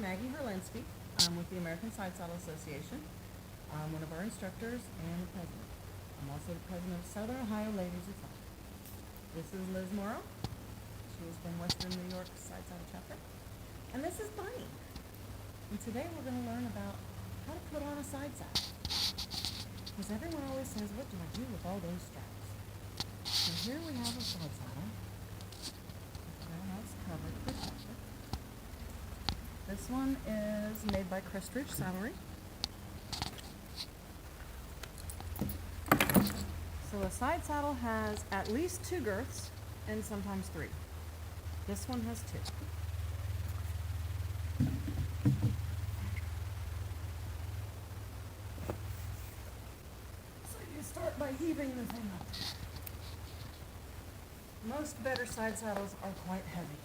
I'm Maggie Herlinsky. I'm with the American Sidesaddle Association. I'm one of our instructors and the president. I'm also the president of Southern Ohio Ladies of Fun. This is Liz Morrow. She is from Western New York Sidesaddle chapter. And this is Bunny. And today we're going to learn about how to put on a side saddle. Because everyone always says, what do I do with all those straps? So here we have a side saddle. Very nice covered protector. This one is made by Crest Ridge Saddlery. So a side saddle has at least 2 girths and sometimes 3. This one has 2. So you start by heaving the thing up. Most better side saddles are quite heavy.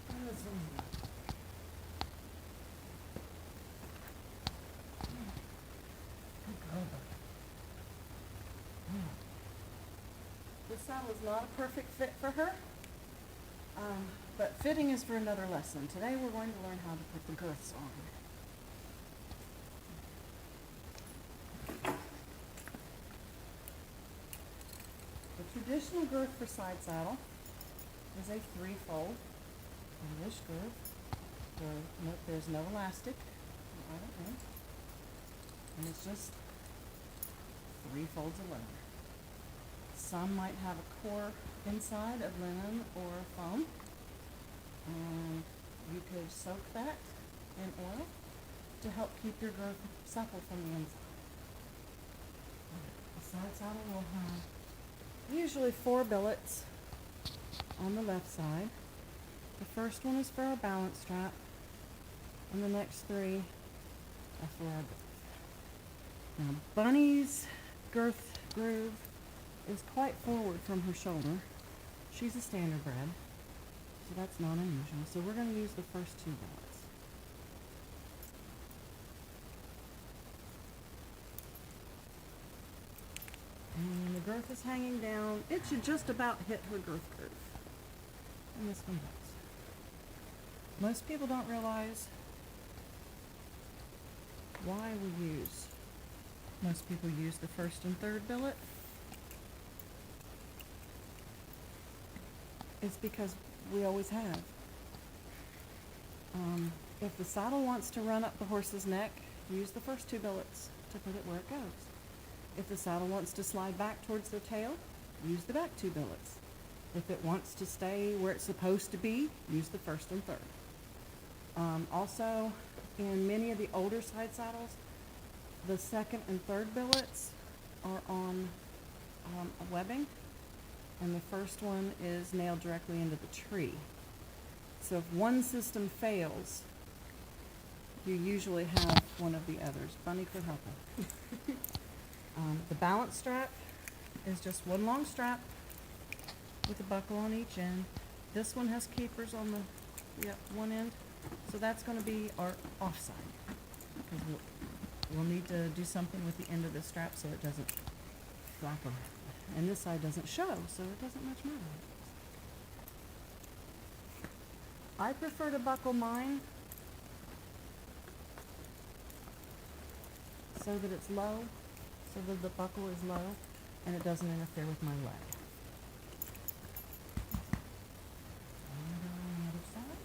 And this one's not. This saddle is not a perfect fit for her, but fitting is for another lesson. Today we're going to learn how to put the girths on. The traditional girth for side saddle is a 3-fold English girth. There's no elastic, and it's just 3 folds of leather. Some might have a core inside of linen or foam, and you could soak that in oil to help keep your girth supple from the inside. The side saddle will have usually 4 billets on the left side. The first one is for our balance strap, and the next 3 are for our girth. Now, Bunny's girth groove is quite forward from her shoulder. She's a standardbred, so that's not unusual. So we're going to use the first 2 billets. And when the girth is hanging down, it should just about hit her girth groove. And this one does. Most people don't realize why we use. Most people use the first and third billet. It's because we always have. If the saddle wants to run up the horse's neck, use the first 2 billets to put it where it goes. If the saddle wants to slide back towards their tail, use the back 2 billets. If it wants to stay where it's supposed to be, use the first and third. Also, in many of the older side saddles, the second and third billets are on a webbing, and the first one is nailed directly into the tree. So if one system fails, you usually have one of the others. Bunny could help her. The balance strap is just one long strap with a buckle on each end. This one has keepers on the one end, so that's going to be our offside. Because we'll need to do something with the end of the strap so it doesn't flap around. And this side doesn't show, so it doesn't much matter. I prefer to buckle mine so that it's low, so that the buckle is low, and it doesn't interfere with my leg. And on the other side.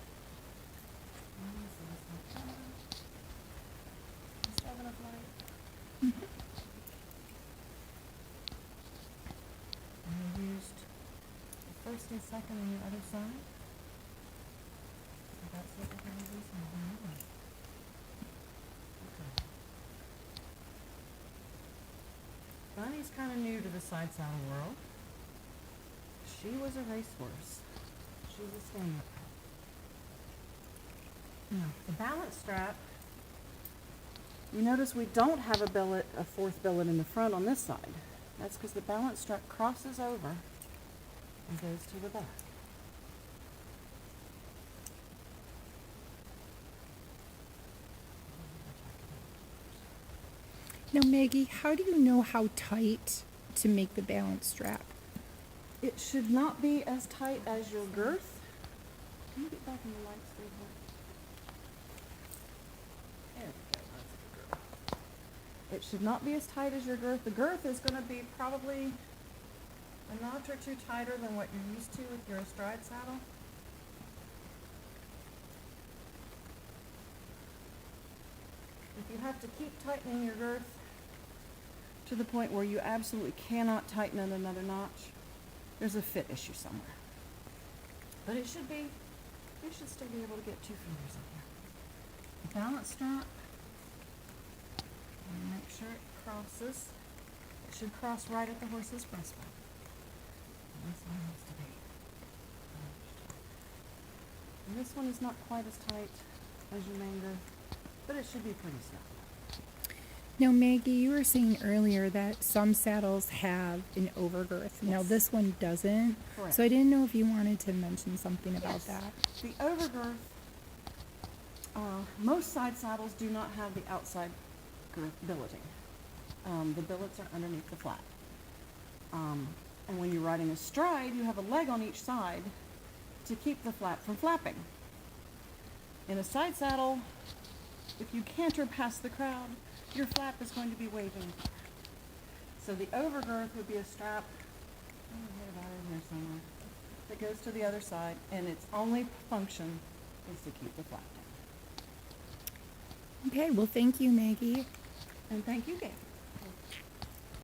Is that enough light? I used the first and second on the other side. So that's what we're going to use now. Okay. Bunny's kind of new to the side saddle world. She was a racehorse. She's a stand-up. Now, the balance strap, you notice we don't have a 4th billet in the front on this side. That's because the balance strap crosses over and goes to the back. Now, Maggie, how do you know how tight to make the balance strap? It should not be as tight as your girth. Can you get back in the light, sweetheart? It should not be as tight as your girth. The girth is going to be probably a notch or two tighter than what you're used to with your astride saddle. If you have to keep tightening your girth to the point where you absolutely cannot tighten it another notch, there's a fit issue somewhere. But it should be, you should still be able to get 2 fingers in here. The balance strap, and make sure it crosses. It should cross right at the horse's breastbone. And this one has to be punched. And this one is not quite as tight as your main girth, but it should be pretty snug. Now, Maggie, you were saying earlier that some saddles have an overgirth. Now, Yes. this one doesn't. Correct. So I didn't know if you wanted to mention something about Yes. that. The overgirth, most side saddles do not have the outside girth billeting. The billets are underneath the flap. And when you're riding astride, you have a leg on each side to keep the flap from flapping. In a side saddle, if you canter past the crowd, your flap is going to be waving. So the overgirth would be a strap, about in here somewhere, that goes to the other side, and its only function is to keep the flap down. Okay, well, thank you, Maggie. And thank you, Gail.